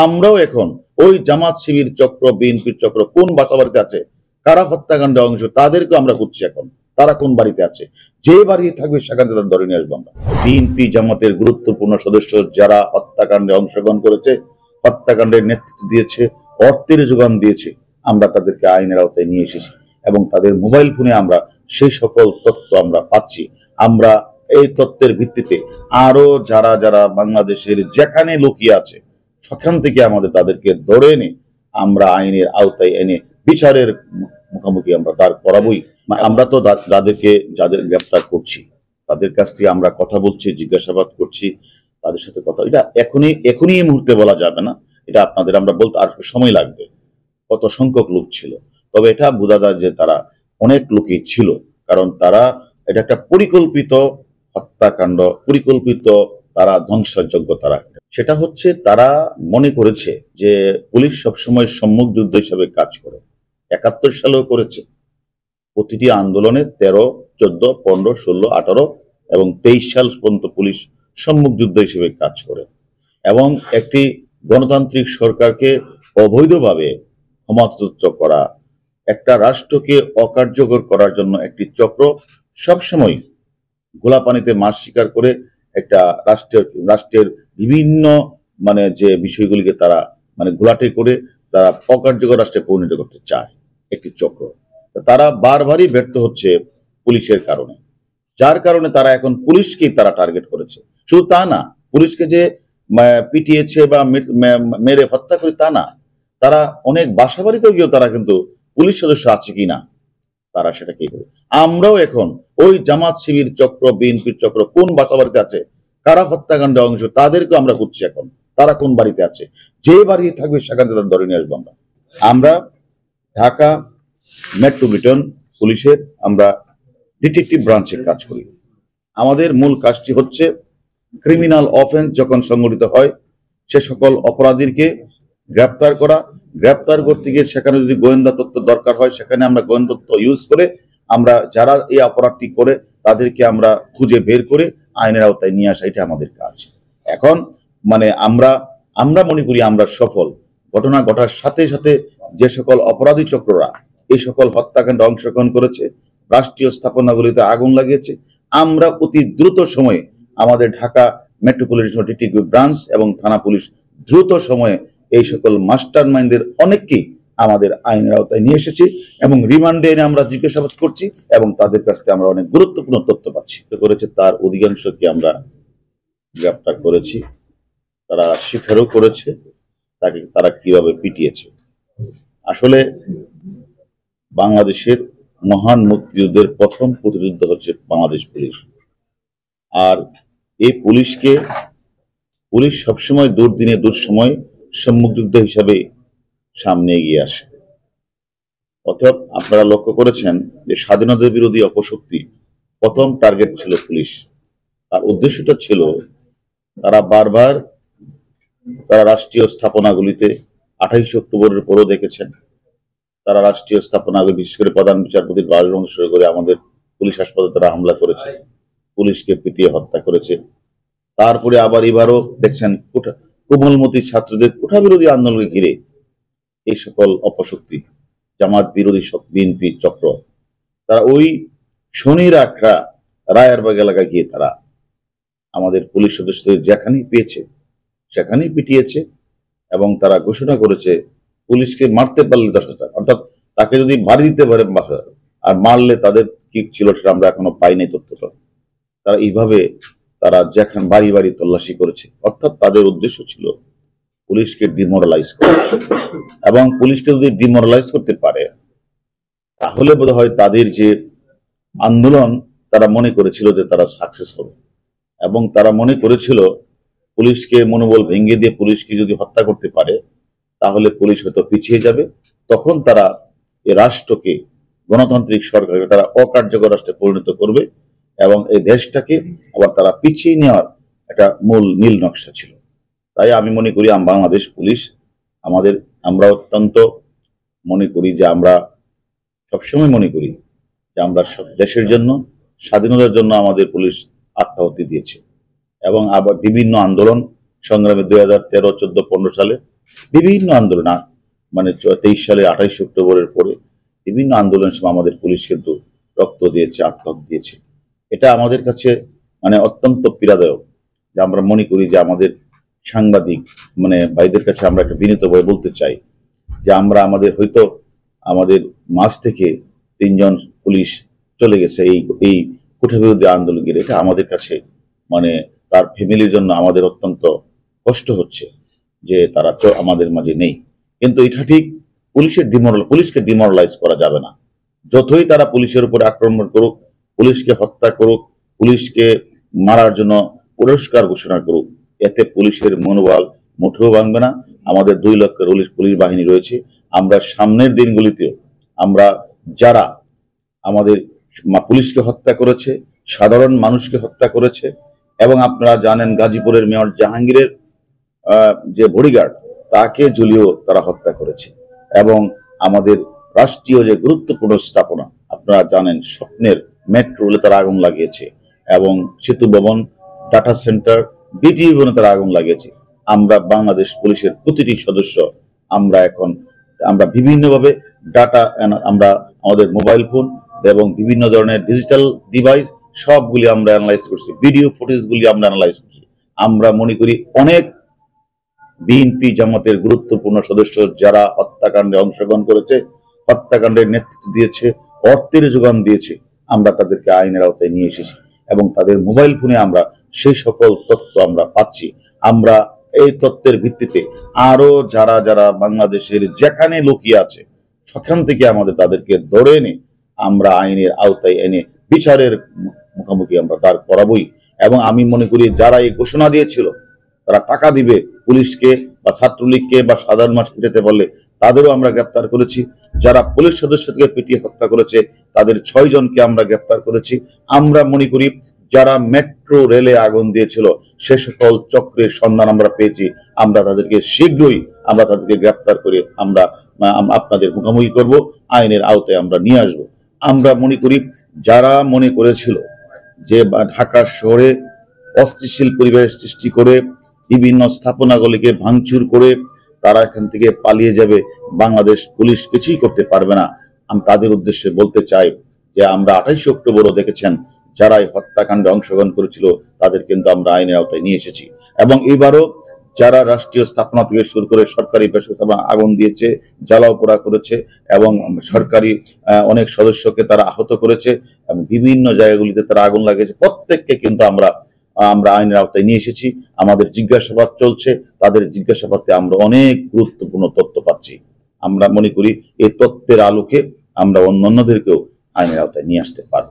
আমরাও এখন ওই জামাত শিবির চক্র, বিএনপির চক্র কোন বাসা বাড়িতে আছে, কারা হত্যাকাণ্ডে অংশ, তাদেরকে আমরা খুঁজছি এখন। তারা কোন বাড়িতে আছে, যে বাড়ি থাকবে সেখান থেকে ধরে নিয়ে আসবো আমরা। বিএনপি জামাতের গুরুত্বপূর্ণ সদস্য যারা হত্যাকাণ্ডে অংশগ্রহণ করেছে, হত্যাকাণ্ডের নেতৃত্ব দিয়েছে, অর্থের যোগান দিয়েছে, আমরা তাদেরকে আইনের আওতায় নিয়ে এসেছি এবং তাদের মোবাইল ফোনে আমরা সেই সকল তথ্য আমরা পাচ্ছি। আমরা এই তথ্যের ভিত্তিতে আরো যারা যারা বাংলাদেশের যেখানে লুকিয়ে আছে সেখান থেকে আমাদের তাদেরকে ধরে এনে আমরা আইনের আওতায় এনে বিচারের মুখোমুখি আমরা দাঁড় করাবোই। আমরা তো যাদের গ্রেপ্তার করছি তাদের কাছ থেকে আমরা কথা বলছি, জিজ্ঞাসাবাদ করছি, তাদের সাথে কথা, এটা এখনই এই মুহূর্তে বলা যাবে না। এটা আপনাদের আমরা বলতে আর সময় লাগবে, কত সংখ্যক লোক ছিল। তবে এটা বোঝা যায় যে তারা অনেক লোকই ছিল, কারণ তারা এটা একটা পরিকল্পিত হত্যাকাণ্ড, পরিকল্পিত তারা ধ্বংসযজ্ঞ। তারা সেটা হচ্ছে তারা মনে করেছে যে পুলিশ সবসময় সম্মুখ যুদ্ধ হিসেবে কাজ করে। 71 সালেও করেছে, প্রতিটি আন্দোলনে 13, 14, 15, 16, 18 এবং 23 সাল পর্যন্ত পুলিশ সম্মুখ যুদ্ধ হিসেবে কাজ করে এবং একটি গণতান্ত্রিক সরকারকে অবৈধভাবে ক্ষমতাচ্যুত করা, একটা রাষ্ট্রকে অকার্যকর করার জন্য একটি চক্র সবসময় গোলাপানিতে মাছ শিকার করে একটা রাষ্ট্রের বিভিন্ন যে বিষয়গুলিকে তারা ঘোলাটে করে তারা অকার্যকর রাষ্ট্রে পরিণত করতে চায় একটি চক্র। তারা বারবারই ব্যর্থ হচ্ছে পুলিশের কারণে, যার কারণে তারা এখন পুলিশকেই তারা টার্গেট করেছে। শুধু তা না, পুলিশকে যে পিটিয়েছে বা মেরে হত্যা করে তা না, তারা অনেক বাসা বাড়িতেও গিয়েও তারা কিন্তু পুলিশ সদস্য আছে কিনা তারা সেটা কি করে। আমরাও এখন ওই জামাত শিবির চক্র, বিএনপির চক্র কোন বাসা বাড়িতে আছে, কারা হত্যাকাণ্ডে অংশ, তাদেরকে আমরা খুঁজছি এখন। তারা কোন বাড়িতে আছে, যে বাড়ি থাকবে সেখান থেকে ধরে নিয়ে আসবো আমরা। আমরা ঢাকা মেট্রোপলিটন পুলিশের আমরা ডিটেকটিভ ব্রাঞ্চে কাজ করি। আমাদের মূল কাজটি হচ্ছে ক্রিমিনাল অফেন্স যখন সংঘটিত হয় সে সকল অপরাধীকে গ্রেপ্তার করা, গ্রেপ্তার করতে গিয়ে সেখানে যদি গোয়েন্দা তথ্য দরকার হয় সেখানে আমরা গোয়েন্দা তথ্য ইউজ করে আমরা যারা এই অপরাধটি করে তাদেরকে আমরা খুঁজে বের করে আইনের আওতায় নিয়ে আসা, এটা আমাদের কাজ। এখন আমরা মনে করি আমরা সফল। ঘটনা ঘটার সাথে সাথে যে সকল অপরাধী চক্ররা এই সকল হত্যাকাণ্ডে অংশগ্রহণ করেছে, রাষ্ট্রীয় স্থাপনাগুলিতে আগুন লাগিয়েছে, আমরা অতি দ্রুত সময়ে আমাদের ঢাকা মেট্রোপলিটন ডিটেকটিভ ব্রাঞ্চ এবং থানা পুলিশ দ্রুত সময়ে এই সকল মাস্টার মাইন্ডের অনেককেই আমাদের আইনের আওতায় নিয়ে এসেছি এবং রিমান্ডে এনে আমরা জিজ্ঞাসাবাদ করছি এবং তাদের কাছ থেকে আমরা অনেক গুরুত্বপূর্ণ তথ্য পাচ্ছি। করেছে তার অধিকাংশকে আমরা গ্রেপ্তার করেছি, তারা স্বীকারও করেছে তারা কিভাবে পিটিয়েছে। আসলে বাংলাদেশের মহান মুক্তিযুদ্ধের প্রথম প্রতিযুদ্ধ হচ্ছে বাংলাদেশ পুলিশ, আর এই পুলিশ সবসময় দুর্দিনে দুঃসময় সম্মুখ যুদ্ধ হিসাবে সামনে এগিয়ে আসে। অর্থাৎ আপনারা লক্ষ্য করেছেন যে স্বাধীনতা বিরোধী অপশক্তি প্রথম টার্গেট ছিল পুলিশ। আর উদ্দেশ্যটা ছিল তারা বারবার তারা রাষ্ট্রীয় স্থাপনাগুলিতে 28 অক্টোবরের পরও দেখেছেন তারা রাষ্ট্রীয় স্থাপনাগুলি, বিশেষ করে প্রধান বিচারপতির বাসভবন শুরু করে আমাদের পুলিশ হাসপাতালে তারা হামলা করেছে, পুলিশকে পিটিয়ে হত্যা করেছে। তারপরে আবার এবারও দেখছেন কোমলমতি ছাত্রদের কোঠা বিরোধী আন্দোলনকে ঘিরে এই সকল অপশক্তি, জামাত বিরোধী বিএনপি চক্র, তারা ওই শনির আখড়া রায়েরবাগ এলাকায় গিয়ে তারা আমাদের পুলিশ সদস্যদের যেখানেই পেয়েছে সেখানেই পিটিয়েছে এবং তারা ঘোষণা করেছে পুলিশকে মারতে পারলে 10,000, অর্থাৎ তাকে যদি বাড়ি দিতে পারে 12,000, আর মারলে তাদের কি ছিল সেটা আমরা এখনো পাই নাই তথ্যটা। তারা এইভাবে তারা যেখানে বাড়ি বাড়ি তল্লাশি করেছে, অর্থাৎ তাদের উদ্দেশ্য ছিল পুলিশকে ডিমোরালাইজ করা এবং পুলিশকে যদি ডিমোরালাইজ করতে পারে তাহলে বোধহয় তাদের যে আন্দোলন তারা মনে করেছিল যে তারা সাকসেস হবে এবং তারা মনে করেছিল পুলিশকে মনোবল ভেঙে দিয়ে পুলিশকে যদি হত্যা করতে পারে তাহলে পুলিশ হয়তো পিছিয়ে যাবে, তখন তারা এই রাষ্ট্রকে, গণতান্ত্রিক সরকারকে তারা অকার্যকর রাষ্ট্রে পরিণত করবে এবং এই দেশটাকে আবার তারা পিছিয়ে নেওয়ার একটা মূল নীল নকশা ছিল। তাই আমি মনে করি বাংলাদেশ পুলিশ আমরা অত্যন্ত মনে করি যে আমরা সবসময় মনে করি যে আমরা দেশের জন্য, স্বাধীনতার জন্য আমাদের পুলিশ আত্মাহুতি দিয়েছে এবং আবার বিভিন্ন আন্দোলন সংগ্রামে 2013, 14, 15 সালে বিভিন্ন আন্দোলন, মানে 23 সালে 28 অক্টোবরের পরে বিভিন্ন আন্দোলনের সময় আমাদের পুলিশ কিন্তু রক্ত দিয়েছে, আত্মহত্যা দিয়েছে। এটা আমাদের কাছে মানে অত্যন্ত পীড়াদায়ক, যে আমরা মনে করি যে আমাদের সাংবাদিক মানে ভাইদের কাছে আমরা একটা বিনীতভাবে বলতে চাই যে আমরা হয়তো আমাদের মাঝ থেকে 3 জন পুলিশ চলে গেছে এই কোটা বিরোধী আন্দোলনের, এটা আমাদের কাছে মানে তার ফ্যামিলির জন্য আমাদের অত্যন্ত কষ্ট হচ্ছে যে তারা আমাদের মাঝে নেই। কিন্তু এটা ঠিক, পুলিশকে ডিমোরালাইজ করা যাবে না। যতই তারা পুলিশের উপরে আক্রমণ করুক, পুলিশকে হত্যা করুক, পুলিশকে মারার জন্য পুরস্কার ঘোষণা করুক, এতে পুলিশের মনোবল মুঠেও ভাঙবে না। আমাদের 2 লক্ষের পুলিশ বাহিনী রয়েছে। আমরা সামনের দিনগুলিতেও আমরা যারা আমাদের পুলিশকে হত্যা করেছে, সাধারণ মানুষকে হত্যা করেছে, এবং আপনারা জানেন গাজীপুরের মেয়র জাহাঙ্গীরের যে বডিগার্ড তাকে ঝুলিয়েও তারা হত্যা করেছে, এবং আমাদের রাষ্ট্রীয় যে গুরুত্বপূর্ণ স্থাপনা আপনারা জানেন স্বপ্নের মেট্রো রেলে তারা আগুন লাগিয়েছে, এবং সেতু ভবন, ডাটা সেন্টার, বিটি ভবনে তারা আগুন লাগিয়েছে। আমরা বাংলাদেশ পুলিশের প্রতিটি সদস্য আমরা বিভিন্নভাবে ডাটা, আমরা আমাদের মোবাইল ফোন এবং বিভিন্ন ধরনের ডিজিটাল ডিভাইস সবগুলি আমরা অ্যানালাইজ করছি, ভিডিও ফুটেজগুলি আমরা অ্যানালাইজ করছি। আমরা মনে করি অনেক বিএনপি জামাতের গুরুত্বপূর্ণ সদস্য যারা হত্যাকাণ্ডে অংশগ্রহণ করেছে, হত্যাকাণ্ডের নেতৃত্ব দিয়েছে, অর্থের যোগান দিয়েছে, আমরা তাদেরকে আইনের আওতায় নিয়ে এসেছি, এবং তাদের মোবাইল ফোনে আমরা সেই সকল তথ্য আমরা পাচ্ছি। আমরা এই তথ্যের ভিত্তিতে আরো যারা যারা বাংলাদেশের যেখানে লুকিয়ে আছে সেখান থেকে তাদেরকে ধরে এনে আমরা আইনের আওতায় এনে বিচারের মুখোমুখি আমরা দাঁড় করাবই। এবং আমি মনে করি যারা এই ঘোষণা দিয়েছিল তারা টাকা দিবে পুলিশকে বা ছাত্রলীগকে বা সাধারণ মানুষ পিটাতে পারলে, তাদেরও আমরা গ্রেপ্তার করেছি। যারা পুলিশ সদস্যকে পিটিয়ে হত্যা করেছে তাদের 6 জনকে আমরা গ্রেপ্তার করেছি। আমরা মনে করি যারা মেট্রো রেলে আগুন দিয়েছিল সে সকল চক্রের সন্ধান আমরা পেয়েছি। আমরা তাদেরকে শীঘ্রই তাদেরকে গ্রেপ্তার করে আমরা আপনাদের মুখোমুখি করব, আইনের আওতায় আমরা নিয়ে আসব। আমরা মনে করি যারা মনে করেছিল যে ঢাকা শহরে অস্থিতিশীল পরিবেশ সৃষ্টি করে বিভিন্ন স্থাপনাগুলিকে ভাঙচুর করে তারা এখান থেকে পালিয়ে যাবে, বাংলাদেশ পুলিশ কিছুই করতে পারবে না, আমি তাদের উদ্দেশ্যে বলতে চাই যে আমরা 28 অক্টোবরও দেখেছেন যারা এই হত্যাকাণ্ডে অংশগ্রহণ করেছিল তাদের কিন্তু আমরা আইনের আওতায় নিয়ে এসেছি। এবং এবারও যারা রাষ্ট্রীয় স্থাপনা থেকে শুরু করে সরকারি বেসরকারি আগুন দিয়েছে, জ্বালাও পোড়া করেছে, এবং সরকারি অনেক সদস্যকে তারা আহত করেছে, এবং বিভিন্ন জায়গাগুলিতে তারা আগুন লাগিয়েছে, প্রত্যেককে কিন্তু আমরা আইনের আওতায় নিয়ে এসেছি। আমাদের জিজ্ঞাসাবাদ চলছে, তাদের জিজ্ঞাসাবাদে আমরা অনেক গুরুত্বপূর্ণ তথ্য পাচ্ছি। আমরা মনে করি এই তথ্যের আলোকে আমরা অন্যান্যদেরকেও আইনের আওতায় নিয়ে আসতে পারব।